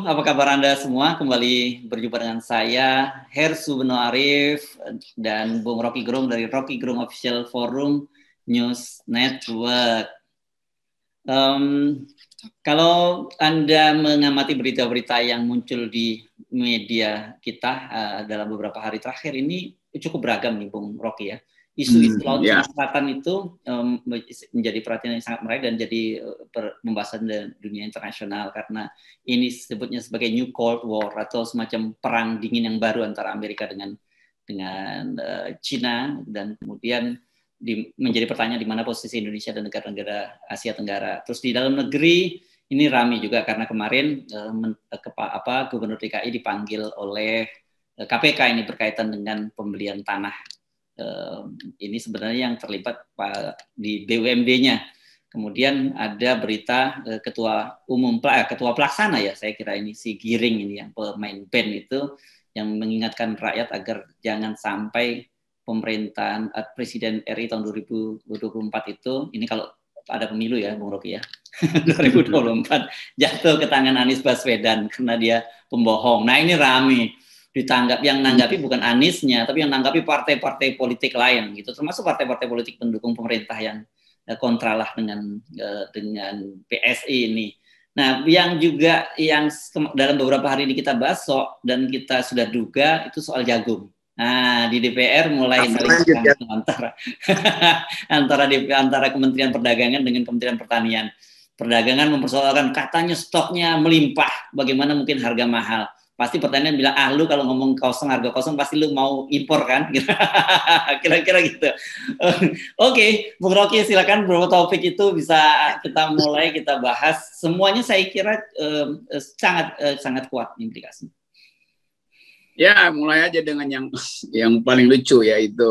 apa kabar Anda semua? Kembali berjumpa dengan saya, Hersu Beno Arif, dan Bung Rocky Gerung dari Rocky Gerung Official Forum News Network. Kalau Anda mengamati berita-berita yang muncul di media kita dalam beberapa hari terakhir ini cukup beragam nih, Bung Rocky ya. Isu-isu Laut Cina Selatan itu menjadi perhatian yang sangat menarik dan jadi pembahasan dunia internasional karena ini disebutnya sebagai New Cold War atau semacam perang dingin yang baru antara Amerika dengan Cina, dan kemudian menjadi pertanyaan di mana posisi Indonesia dan negara-negara Asia Tenggara. Terus di dalam negeri ini ramai juga karena kemarin Gubernur DKI dipanggil oleh KPK ini berkaitan dengan pembelian tanah. Ini sebenarnya yang terlibat di BUMD-nya. Kemudian ada berita ketua pelaksana ya, saya kira ini si Giring ini yang pemain band itu yang mengingatkan rakyat agar jangan sampai pemerintahan Presiden RI tahun 2024 itu, ini kalau ada pemilu ya Bung Rocky ya, 2024 jatuh ke tangan Anies Baswedan karena dia pembohong. Nah ini rame. Yang nanggapi bukan Aniesnya, tapi yang nanggapi partai-partai politik lain gitu, termasuk partai-partai politik pendukung pemerintah yang kontralah dengan PSI ini. Nah, yang dalam beberapa hari ini kita bahas dan kita sudah duga itu soal jagung. Nah, di DPR mulai saling antara Kementerian Perdagangan dengan Kementerian Pertanian. Perdagangan mempersoalkan katanya stoknya melimpah, bagaimana mungkin harga mahal. Pasti pertanyaan bilang, lu kalau ngomong harga kosong pasti lu mau impor kan? Kira-kira gitu. Oke, Bung Rocky silakan, beberapa topik itu bisa kita bahas. Semuanya saya kira sangat kuat implikasinya. Ya, mulai aja dengan yang paling lucu, yaitu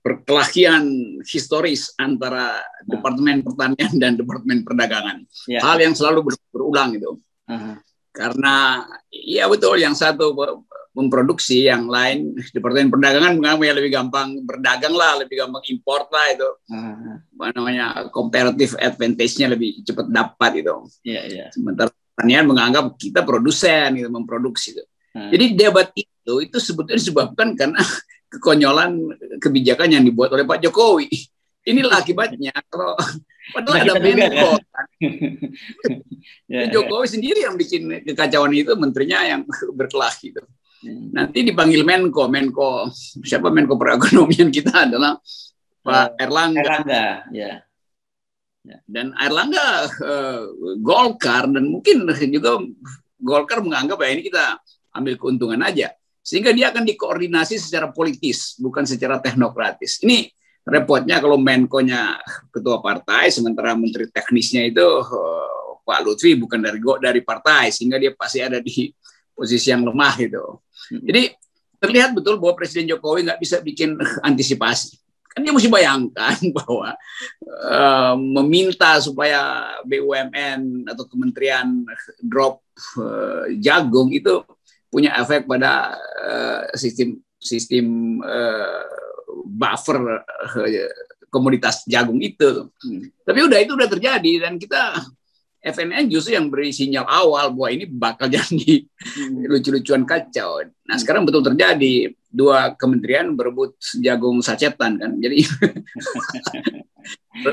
perkelahian historis antara Departemen Pertanian dan Departemen Perdagangan. Ya. Hal yang selalu berulang itu. Karena ya betul, yang satu memproduksi, yang lain Departemen Perdagangan menganggap lebih gampang berdagang lah, lebih gampang import lah itu. Comparative advantage-nya lebih cepat dapat itu. Sementara pertanian menganggap kita produsen gitu, memproduksi itu. Jadi debat itu sebetulnya disebabkan karena kekonyolan kebijakan yang dibuat oleh Pak Jokowi. Inilah akibatnya. Kalau padahal ada Menko kan. Jokowi sendiri yang bikin kekacauan itu, menterinya yang berkelahi itu. Nanti dipanggil Menko siapa Menko perekonomian kita adalah Pak Erlangga. Dan Erlangga Golkar, dan mungkin juga Golkar menganggap ini kita ambil keuntungan aja, sehingga dia akan dikoordinasi secara politis, bukan secara teknokratis. Ini repotnya kalau Menko-nya ketua partai, sementara menteri teknisnya itu Pak Lutfi bukan dari partai, sehingga dia pasti ada di posisi yang lemah gitu. Jadi terlihat betul bahwa Presiden Jokowi nggak bisa bikin antisipasi. Kan dia mesti bayangkan bahwa meminta supaya BUMN atau kementerian drop jagung itu punya efek pada sistem buffer komoditas jagung itu. Tapi itu udah terjadi, dan kita FNN justru yang beri sinyal awal bahwa ini bakal jadi lucu-lucuan kacau. Nah, sekarang betul terjadi, dua kementerian berebut jagung sacetan kan. Jadi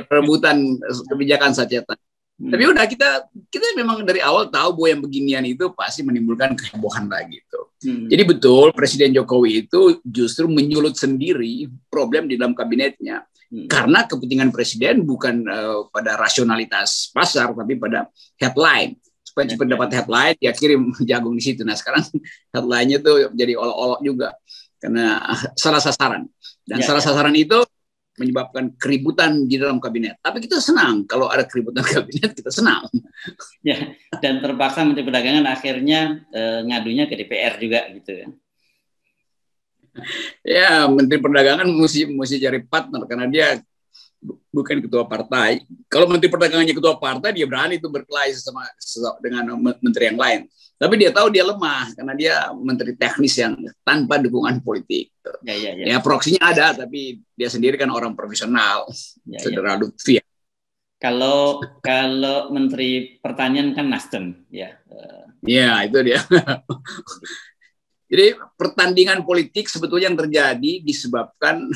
rebutan kebijakan sacetan. Tapi udah kita memang dari awal tahu bahwa yang beginian itu pasti menimbulkan kehebohan lagi itu. Jadi betul Presiden Jokowi itu justru menyulut sendiri problem di dalam kabinetnya. Karena kepentingan Presiden bukan pada rasionalitas pasar, tapi pada headline. Supaya cepat dapat headline, dia kirim jagung di situ. Nah sekarang headline-nya tuh jadi olok-olok juga. Karena salah sasaran. Dan salah sasaran itu menyebabkan keributan di dalam kabinet. Tapi kita senang kalau ada keributan kabinet, kita senang. Ya, dan terpaksa Menteri Perdagangan akhirnya ngadunya ke DPR juga gitu ya. Ya, Menteri Perdagangan mesti cari partner karena dia bukan ketua partai. Kalau Menteri Perdagangannya ketua partai, dia berani itu berkelahi dengan menteri yang lain. Tapi dia tahu dia lemah karena dia menteri teknis yang tanpa dukungan politik. Ya proksinya ada, tapi dia sendiri kan orang profesional, Saudara Lutfi. Kalau Menteri Pertanian kan Nasdem, ya. Ya, itu dia. Jadi pertandingan politik sebetulnya yang terjadi disebabkan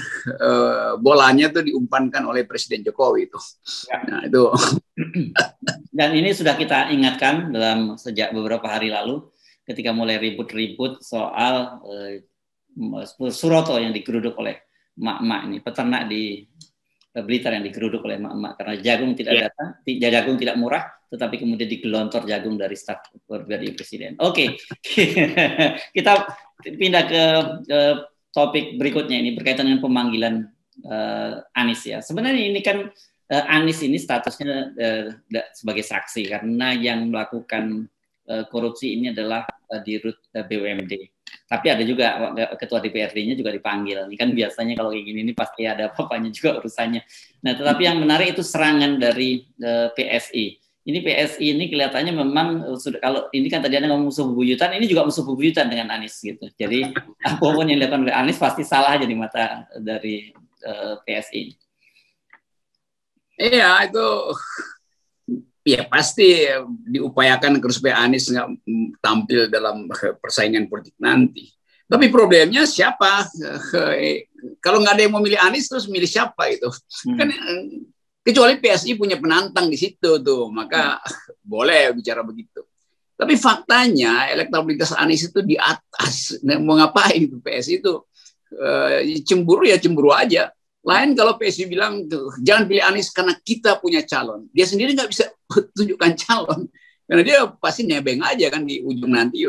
bolanya tuh diumpankan oleh Presiden Jokowi itu. Ya. Nah, itu. Dan ini sudah kita ingatkan sejak beberapa hari lalu ketika mulai ribut-ribut soal Suroto yang digeruduk oleh emak-emak ini, peternak di Blitar yang digeruduk oleh emak-emak karena jagung tidak datang, jagung tidak murah, tetapi kemudian digelontor jagung dari staf pribadi presiden. Oke. Kita pindah ke topik berikutnya ini berkaitan dengan pemanggilan Anies ya. Sebenarnya ini kan Anies ini statusnya sebagai saksi karena yang melakukan korupsi ini adalah Dirut BUMD. Tapi ada juga ketua DPRD-nya juga dipanggil. Ini kan biasanya kalau kayak gini ini pasti ada apa-apanya juga urusannya. Nah, tetapi yang menarik itu serangan dari PSI. Ini PSI ini kelihatannya memang sudah, kalau ini kan tadi ada ngomong musuh bebuyutan, ini juga musuh bebuyutan dengan Anies gitu. Jadi apapun yang dilakukan oleh Anies pasti salah aja di mata dari PSI. Iya, itu ya pasti diupayakan supaya Anies nggak tampil dalam persaingan politik nanti. Tapi problemnya siapa? Kalau nggak ada yang mau milih Anies, terus milih siapa itu? Kan kecuali PSI punya penantang di situ tuh, maka boleh bicara begitu. Tapi faktanya elektabilitas Anies itu di atas. Mau ngapain itu PSI itu? Cemburu ya cemburu aja. Lain kalau PSI bilang jangan pilih Anies karena kita punya calon. Dia sendiri nggak bisa tunjukkan calon. Karena dia pasti nebeng aja kan di ujung nanti.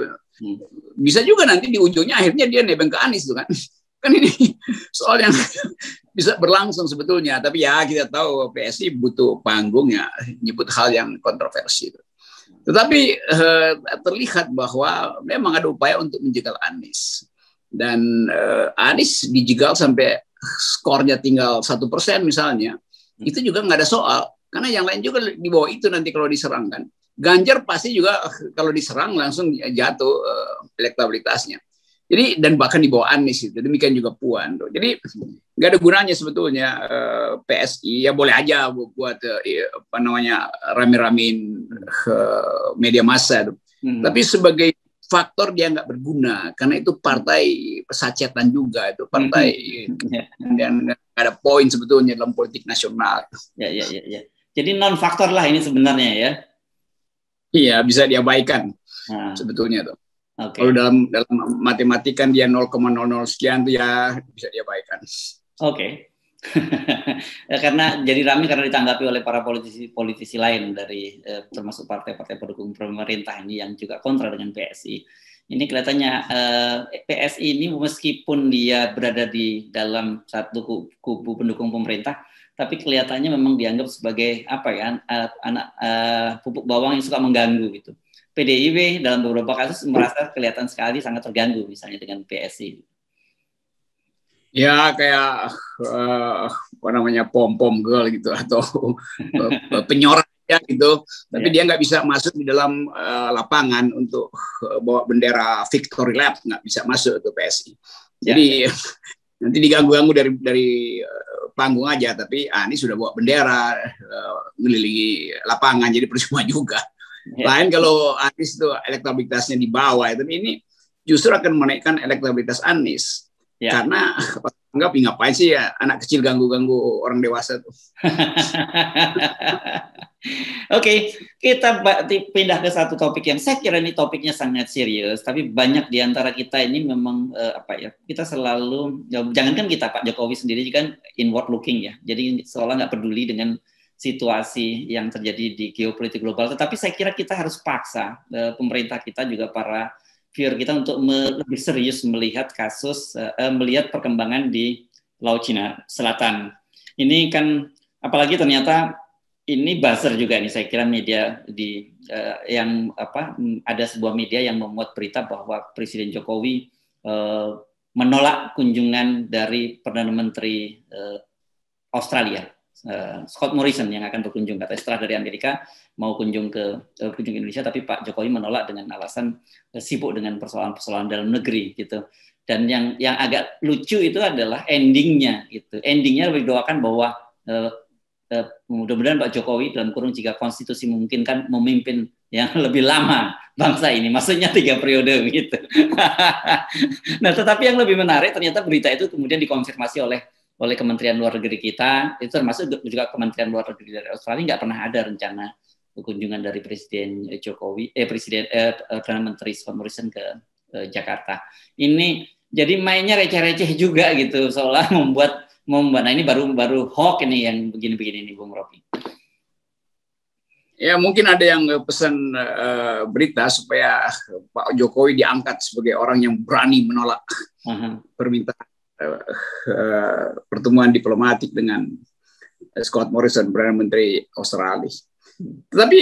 Bisa juga nanti di ujungnya akhirnya dia nebeng ke Anies tuh kan. Kan ini soal yang bisa berlangsung sebetulnya. Tapi ya kita tahu PSI butuh panggung ya nyebut hal yang kontroversi. Tetapi terlihat bahwa memang ada upaya untuk menjegal Anies. Dan Anies dijegal sampai skornya tinggal 1% misalnya, itu juga nggak ada soal. Karena yang lain juga di bawah itu nanti kalau diserang kan. Ganjar pasti juga kalau diserang langsung jatuh elektabilitasnya. Jadi dan bahkan di bawah Anies itu. Demikian juga Puan. Jadi nggak ada gunanya sebetulnya PSI ya boleh aja buat apa namanya rame-ramein media massa. Tapi sebagai faktor dia nggak berguna karena itu partai pesacetan juga, itu partai yang nggak ada poin sebetulnya dalam politik nasional. Ya. Jadi non faktor lah ini sebenarnya ya. Iya, bisa diabaikan sebetulnya tuh. Okay. Kalau dalam matematika kan dia 0,00 sekian tuh ya bisa diabaikan. Oke. Karena jadi ramai karena ditanggapi oleh para politisi lain dari termasuk partai-partai pendukung pemerintah ini yang juga kontra dengan PSI. Ini kelihatannya PSI ini meskipun dia berada di dalam satu kubu pendukung pemerintah, tapi kelihatannya memang dianggap sebagai apa ya anak pupuk bawang yang suka mengganggu gitu. PDIP dalam beberapa kasus merasa kelihatan sekali sangat terganggu misalnya dengan PSI. Ya kayak apa namanya pom-pom girl gitu atau penyorak ya gitu, tapi dia nggak bisa masuk di dalam lapangan untuk bawa bendera Victory Lap, nggak bisa masuk ke PSI. Jadi nanti diganggu-ganggu dari panggung aja, tapi Anies sudah bawa bendera ngelilingi lapangan, jadi percuma juga. Lain kalau Anies itu elektabilitasnya di bawah, tapi ini justru akan menaikkan elektabilitas Anies. Karena ngapain sih ya anak kecil ganggu-ganggu orang dewasa tuh. Oke, kita pindah ke satu topik yang saya kira ini topiknya sangat serius, tapi banyak di antara kita ini memang kita selalu jangankan kita, Pak Jokowi sendiri kan inward looking ya. Jadi seolah nggak peduli dengan situasi yang terjadi di geopolitik global, tetapi saya kira kita harus paksa pemerintah kita juga para viewer kita untuk lebih serius melihat kasus, melihat perkembangan di Laut Cina Selatan. Ini kan apalagi ternyata ini buzzer juga nih, saya kira media yang ada sebuah media yang memuat berita bahwa Presiden Jokowi menolak kunjungan dari Perdana Menteri Australia, Scott Morrison yang akan berkunjung, katanya setelah dari Amerika mau kunjung Indonesia, tapi Pak Jokowi menolak dengan alasan sibuk dengan persoalan-persoalan dalam negeri gitu. Dan yang agak lucu itu adalah endingnya gitu. Endingnya berdoakan bahwa mudah-mudahan Pak Jokowi dalam kurung jika konstitusi memungkinkan memimpin yang lebih lama bangsa ini, maksudnya 3 periode gitu. Nah, tetapi yang lebih menarik ternyata berita itu kemudian dikonfirmasi oleh Kementerian Luar Negeri kita, itu termasuk juga Kementerian Luar Negeri dari Australia, nggak pernah ada rencana kunjungan dari Presiden Jokowi, Perdana Menteri Scott Morrison ke Jakarta. Ini jadi mainnya receh-receh juga gitu, seolah membuat nah ini baru hoax ini yang begini-begini nih, Bung Rocky. Ya mungkin ada yang pesan berita supaya Pak Jokowi diangkat sebagai orang yang berani menolak permintaan pertemuan diplomatik dengan Scott Morrison, Perdana Menteri Australia. Tetapi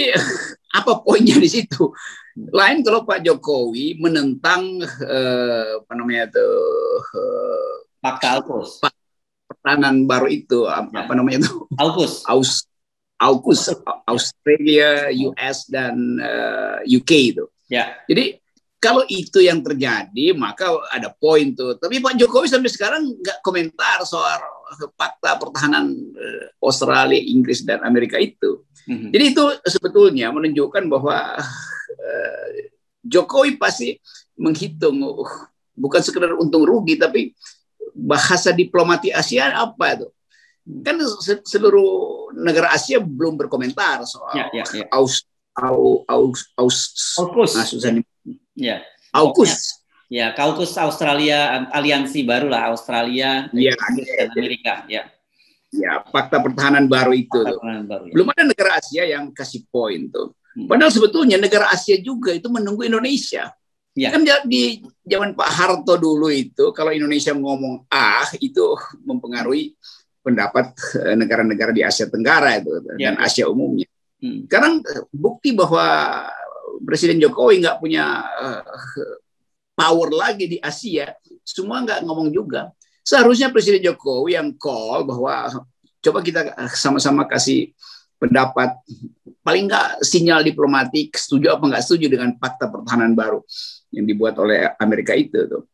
apa poinnya di situ? Lain kalau Pak Jokowi menentang apa namanya itu Pakta AUKUS. Pertahanan baru itu apa namanya itu? AUKUS, Australia, US dan UK itu. Ya. Jadi kalau itu yang terjadi maka ada poin tuh. Tapi Pak Jokowi sampai sekarang nggak komentar soal fakta pertahanan Australia, Inggris dan Amerika itu. Jadi itu sebetulnya menunjukkan bahwa Jokowi pasti menghitung bukan sekedar untung rugi, tapi bahasa diplomati Asia apa itu? Kan seluruh negara Asia belum berkomentar soal AUKUS. Ya, AUKUS Australia, aliansi baru lah Australia, dan Amerika. Ya, fakta pertahanan baru itu. Baru, ya. Belum ada negara Asia yang kasih poin tuh. Padahal sebetulnya negara Asia juga itu menunggu Indonesia. Ya. Kan di zaman Pak Harto dulu itu kalau Indonesia ngomong itu mempengaruhi pendapat negara-negara di Asia Tenggara itu dan Asia umumnya. Sekarang bukti bahwa Presiden Jokowi nggak punya power lagi di Asia, semua nggak ngomong juga. Seharusnya Presiden Jokowi yang call bahwa coba kita sama-sama kasih pendapat, paling nggak sinyal diplomatik, setuju apa nggak setuju dengan fakta pertahanan baru yang dibuat oleh Amerika itu tuh.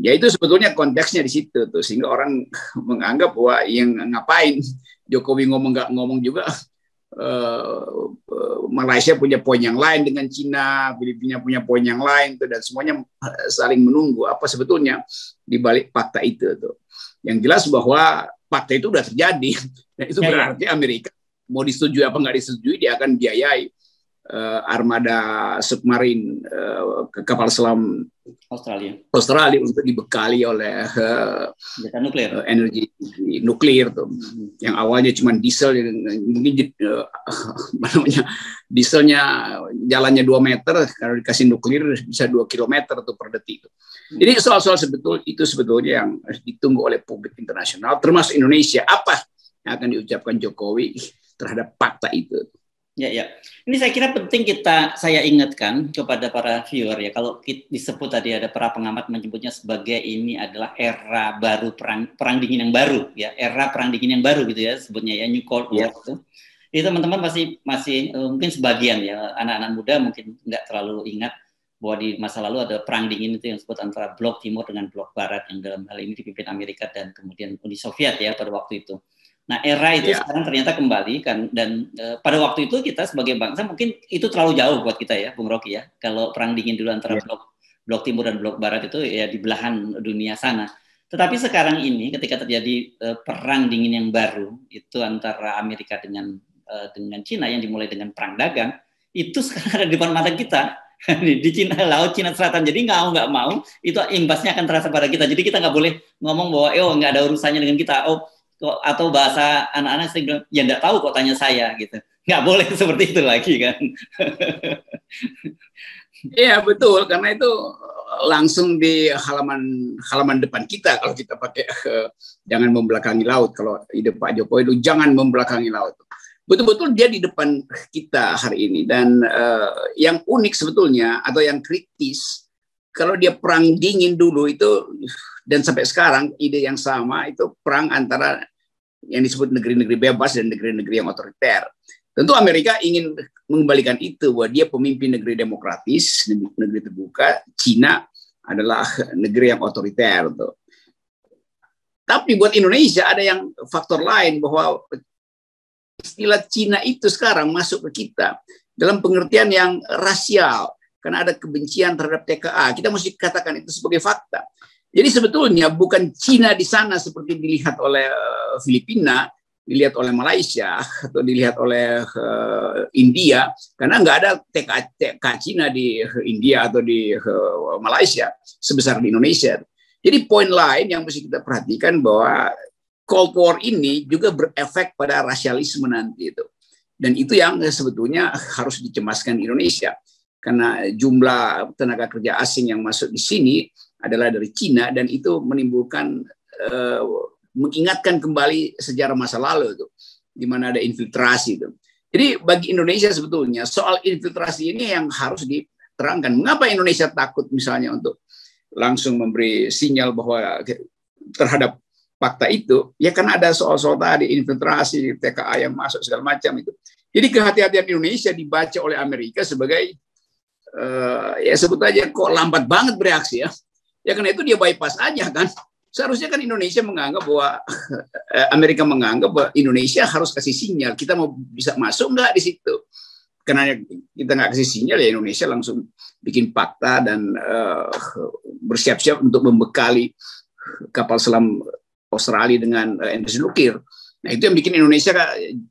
Ya itu sebetulnya konteksnya di situ tuh, sehingga orang menganggap bahwa yang ngapain Jokowi ngomong nggak ngomong juga. Malaysia punya poin yang lain dengan Cina, Filipina punya poin yang lain tuh, dan semuanya saling menunggu apa sebetulnya di balik fakta itu tuh. Yang jelas bahwa fakta itu sudah terjadi, dan itu berarti Amerika mau disetujui apa nggak disetujui dia akan biayai armada submarin kapal selam Australia untuk dibekali oleh energi nuklir tuh. Yang awalnya cuma diesel, mungkin dieselnya jalannya 2 meter, kalau dikasih nuklir bisa 2 kilometer tuh per detik. Jadi soal-soal sebetulnya yang ditunggu oleh publik internasional, termasuk Indonesia, apa yang akan diucapkan Jokowi terhadap fakta itu. Ya. Ini saya kira penting saya ingatkan kepada para viewer ya, kalau disebut tadi ada para pengamat menyebutnya sebagai ini adalah era baru perang dingin yang baru ya, era perang dingin yang baru gitu ya sebutnya ya, New Cold War itu. Jadi teman-teman masih mungkin sebagian ya anak-anak muda mungkin nggak terlalu ingat bahwa di masa lalu ada perang dingin itu yang disebut antara blok timur dengan blok barat yang dalam hal ini dipimpin Amerika dan kemudian Uni Soviet ya pada waktu itu. Nah era itu sekarang ternyata kembali kan, dan pada waktu itu kita sebagai bangsa mungkin itu terlalu jauh buat kita ya Bung Rocky ya, kalau perang dingin dulu antara blok timur dan blok barat itu ya di belahan dunia sana. Tetapi sekarang ini ketika terjadi perang dingin yang baru itu antara Amerika dengan Cina yang dimulai dengan perang dagang, itu sekarang ada di depan mata kita di Cina, Laut Cina Selatan. Jadi nggak mau itu imbasnya akan terasa pada kita. Jadi kita nggak boleh ngomong bahwa nggak ada urusannya dengan kita. Atau bahasa anak-anak sering bilang, ya nggak tahu kok tanya saya gitu. Nggak boleh seperti itu lagi kan. Iya betul, karena itu langsung di halaman depan kita kalau kita pakai jangan membelakangi laut. Kalau ide Pak Jokowi itu jangan membelakangi laut. Betul-betul dia di depan kita hari ini. Dan yang unik sebetulnya atau yang kritis, kalau dia perang dingin dulu itu dan sampai sekarang ide yang sama itu perang antara yang disebut negeri-negeri bebas dan negeri-negeri yang otoriter. Tentu Amerika ingin mengembalikan itu, bahwa dia pemimpin negeri demokratis, negeri terbuka, Cina adalah negeri yang otoriter. Tapi buat Indonesia ada yang faktor lain, bahwa istilah Cina itu sekarang masuk ke kita dalam pengertian yang rasial, karena ada kebencian terhadap TKA. Kita mesti katakan itu sebagai fakta. Jadi sebetulnya bukan Cina di sana seperti dilihat oleh Filipina, dilihat oleh Malaysia, atau dilihat oleh India, karena nggak ada TK Cina di India atau di Malaysia sebesar di Indonesia. Jadi poin lain yang mesti kita perhatikan bahwa Cold War ini juga berefek pada rasialisme nanti itu. Dan itu yang sebetulnya harus dicemaskan Indonesia. Karena jumlah tenaga kerja asing yang masuk di sini adalah dari Cina, dan itu menimbulkan, mengingatkan kembali sejarah masa lalu itu, di mana ada infiltrasi itu. Jadi bagi Indonesia sebetulnya soal infiltrasi ini yang harus diterangkan. Mengapa Indonesia takut misalnya untuk langsung memberi sinyal bahwa terhadap fakta itu, ya karena ada soal-soal tadi, infiltrasi, TKA yang masuk segala macam itu. Jadi kehati-hatian Indonesia dibaca oleh Amerika sebagai ya sebut aja kok lambat banget bereaksi ya. Ya karena itu dia bypass aja kan. Seharusnya kan Indonesia menganggap bahwa Amerika menganggap bahwa Indonesia harus kasih sinyal, kita mau bisa masuk nggak di situ. Karena kita nggak kasih sinyal, ya Indonesia langsung bikin fakta dan bersiap-siap untuk membekali kapal selam Australia dengan energi nuklir. Nah itu yang bikin Indonesia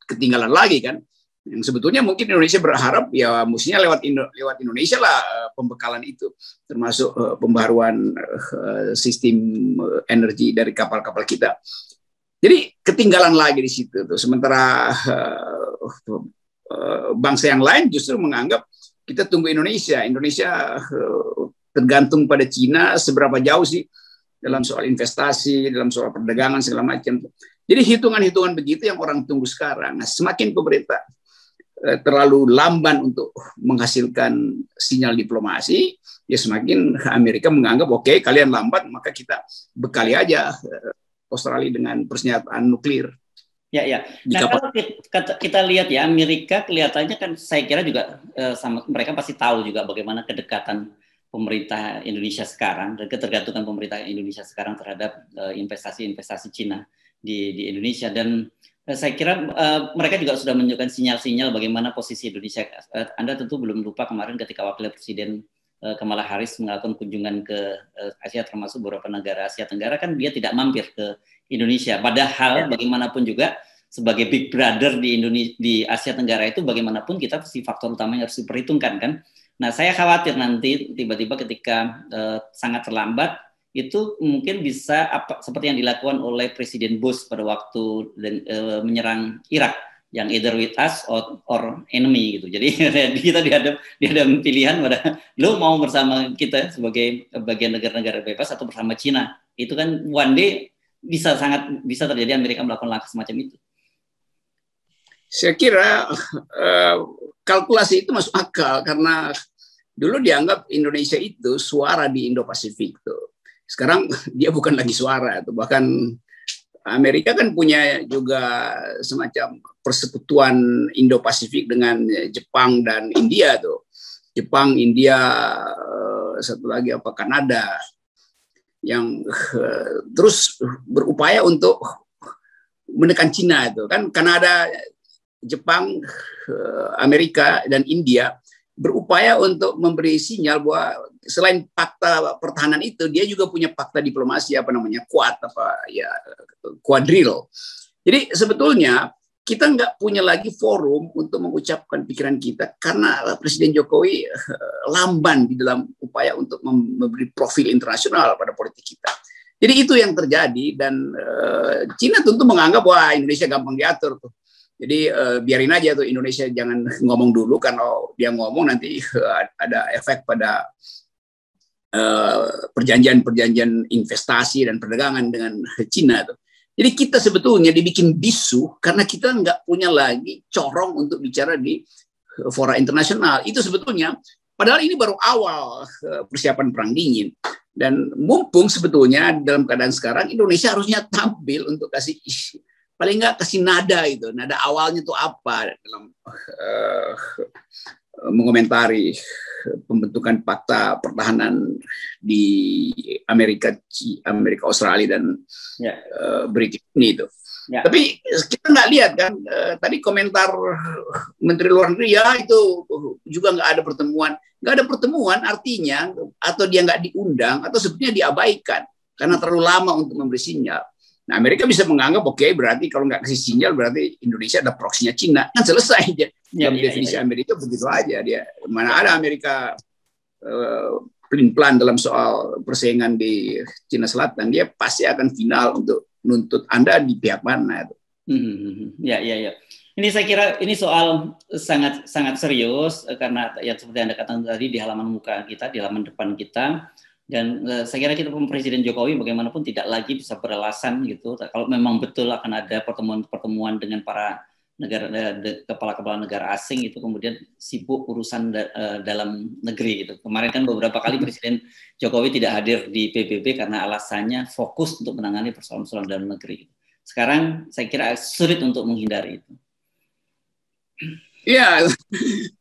ketinggalan lagi kan. Yang sebetulnya mungkin Indonesia berharap ya mestinya lewat Indonesia lah pembekalan itu, termasuk pembaruan sistem energi dari kapal-kapal kita. Jadi ketinggalan lagi di situ tuh. Sementara bangsa yang lain justru menganggap kita tunggu Indonesia. Indonesia tergantung pada Cina seberapa jauh sih dalam soal investasi, dalam soal perdagangan segala macam. Jadi hitungan-hitungan begitu yang orang tunggu sekarang. Nah, semakin pemerintah terlalu lamban untuk menghasilkan sinyal diplomasi, ya semakin Amerika menganggap oke, kalian lambat, maka kita bekali aja Australia dengan persenjataan nuklir. Ya, ya. Nah, kalau kita lihat ya, Amerika kelihatannya kan saya kira juga sama, mereka pasti tahu juga bagaimana kedekatan pemerintah Indonesia sekarang dan ketergantungan pemerintah Indonesia sekarang terhadap investasi-investasi Cina di Indonesia. Dan saya kira mereka juga sudah menunjukkan sinyal-sinyal bagaimana posisi Indonesia. Anda tentu belum lupa kemarin ketika Wakil Presiden Kamala Harris melakukan kunjungan ke Asia, termasuk beberapa negara Asia Tenggara, kan dia tidak mampir ke Indonesia. Padahal bagaimanapun juga sebagai big brother di Indonesia, di Asia Tenggara itu bagaimanapun kita pasti faktor utamanya harus diperhitungkan kan. Nah saya khawatir nanti tiba-tiba ketika sangat terlambat, itu mungkin bisa seperti yang dilakukan oleh Presiden Bush pada waktu menyerang Irak, yang either with us or enemy gitu. Jadi kita dihadap pilihan pada lo mau bersama kita sebagai bagian negara-negara bebas atau bersama Cina. Itu kan one day bisa terjadi Amerika melakukan langkah semacam itu. Saya kira kalkulasi itu masuk akal karena dulu dianggap Indonesia itu suara di Indo-Pasifik tuh. Sekarang dia bukan lagi suara tuh. Bahkan Amerika kan punya juga semacam persekutuan Indo-Pasifik dengan Jepang dan India tuh. Jepang, India, satu lagi Kanada, yang terus berupaya untuk menekan Cina itu kan. Kanada, Jepang, Amerika dan India berupaya untuk memberi sinyal bahwa selain fakta pertahanan itu, dia juga punya fakta diplomasi quadrille. Jadi sebetulnya kita nggak punya lagi forum untuk mengucapkan pikiran kita karena Presiden Jokowi lamban di dalam upaya untuk memberi profil internasional pada politik kita. Jadi itu yang terjadi, dan Cina tentu menganggap wah Indonesia gampang diatur tuh. Jadi biarin aja tuh Indonesia jangan ngomong dulu, kalau dia ngomong nanti ada efek pada perjanjian investasi dan perdagangan dengan Cina tuh. Jadi kita sebetulnya dibikin bisu karena kita nggak punya lagi corong untuk bicara di fora internasional. Itu sebetulnya, padahal ini baru awal persiapan perang dingin. Dan mumpung sebetulnya dalam keadaan sekarang Indonesia harusnya tampil untuk kasih paling nggak kasih nada itu, nada awalnya tuh apa dalam mengomentari pembentukan fakta pertahanan di Amerika, Australia dan British ini itu. Ya. Tapi kita nggak lihat kan, tadi komentar Menteri Luar Negeri, ya itu juga nggak ada pertemuan. Nggak ada pertemuan artinya, atau dia nggak diundang, atau sebetulnya diabaikan, karena terlalu lama untuk memberi sinyal. Nah, Amerika bisa menganggap, oke, berarti kalau nggak kasih sinyal, berarti Indonesia ada proksinya Cina. Kan selesai aja. Dalam definisi Amerika begitu aja. Dia mana ada Amerika pelin-pelan dalam soal persaingan di Cina Selatan. Dia pasti akan final untuk nuntut Anda di pihak mana. Ya. Ini saya kira ini soal sangat serius, karena ya seperti Anda katakan tadi, di halaman muka kita, di halaman depan kita. Dan saya kira kita Presiden Jokowi bagaimanapun tidak lagi bisa beralasan gitu. Kalau memang betul akan ada pertemuan dengan para kepala negara asing, itu kemudian sibuk urusan dalam negeri gitu. Kemarin kan beberapa kali Presiden Jokowi tidak hadir di PBB karena alasannya fokus untuk menangani persoalan-persoalan dalam negeri. Sekarang saya kira sulit untuk menghindari itu. Ya,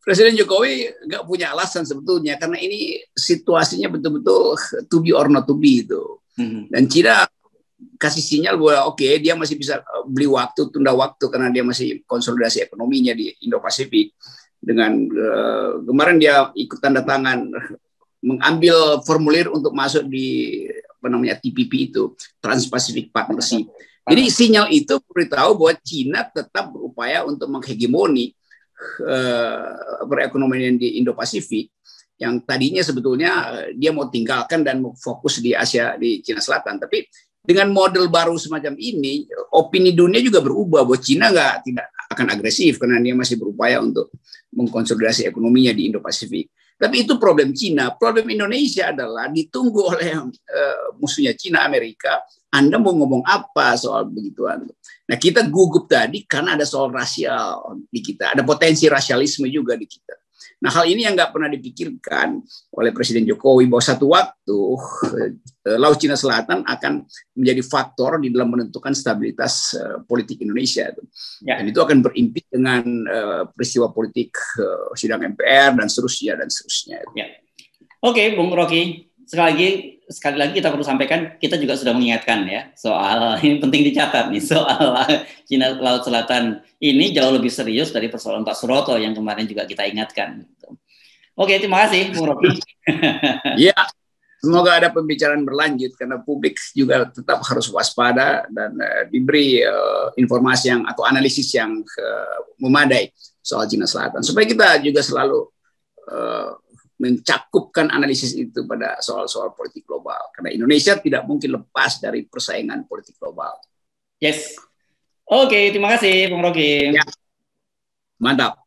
Presiden Jokowi nggak punya alasan sebetulnya, karena ini situasinya betul-betul to be or not to be itu. Dan Cina kasih sinyal bahwa oke, dia masih bisa beli waktu, tunda waktu, karena dia masih konsolidasi ekonominya di Indo-Pasifik. Dengan kemarin dia ikut tanda tangan mengambil formulir untuk masuk di TPP itu, Trans-Pacific Partnership. Jadi sinyal itu beritahu bahwa Cina tetap berupaya untuk menghegemoni perekonomian di Indo-Pasifik, yang tadinya sebetulnya dia mau tinggalkan dan mau fokus di Asia, di Cina Selatan. Tapi dengan model baru semacam ini, opini dunia juga berubah bahwa Cina tidak akan agresif karena dia masih berupaya untuk mengkonsolidasi ekonominya di Indo-Pasifik. Tapi itu problem Cina. Problem Indonesia adalah ditunggu oleh musuhnya Cina, Amerika. Anda mau ngomong apa soal begituan? Nah, kita gugup tadi karena ada soal rasial di kita. Ada potensi rasialisme juga di kita. Nah, hal ini yang nggak pernah dipikirkan oleh Presiden Jokowi, bahwa satu waktu Laut Cina Selatan akan menjadi faktor di dalam menentukan stabilitas politik Indonesia. Ya. Dan itu akan berimpit dengan peristiwa politik sidang MPR dan seterusnya. Ya. Oke, Bung Rocky. Sekali lagi kita perlu sampaikan, kita juga sudah mengingatkan ya soal, ini penting dicatat nih, soal Cina Laut Selatan ini jauh lebih serius dari persoalan Pak Suroto yang kemarin juga kita ingatkan. Oke, terima kasih Bung Rocky. Iya, semoga ada pembicaraan berlanjut, karena publik juga tetap harus waspada dan diberi informasi atau analisis yang memadai soal Cina Selatan, supaya kita juga selalu mencakupkan analisis itu pada soal-soal politik global. Karena Indonesia tidak mungkin lepas dari persaingan politik global. Yes. Oke, terima kasih Bung Rocky. Ya. Mantap.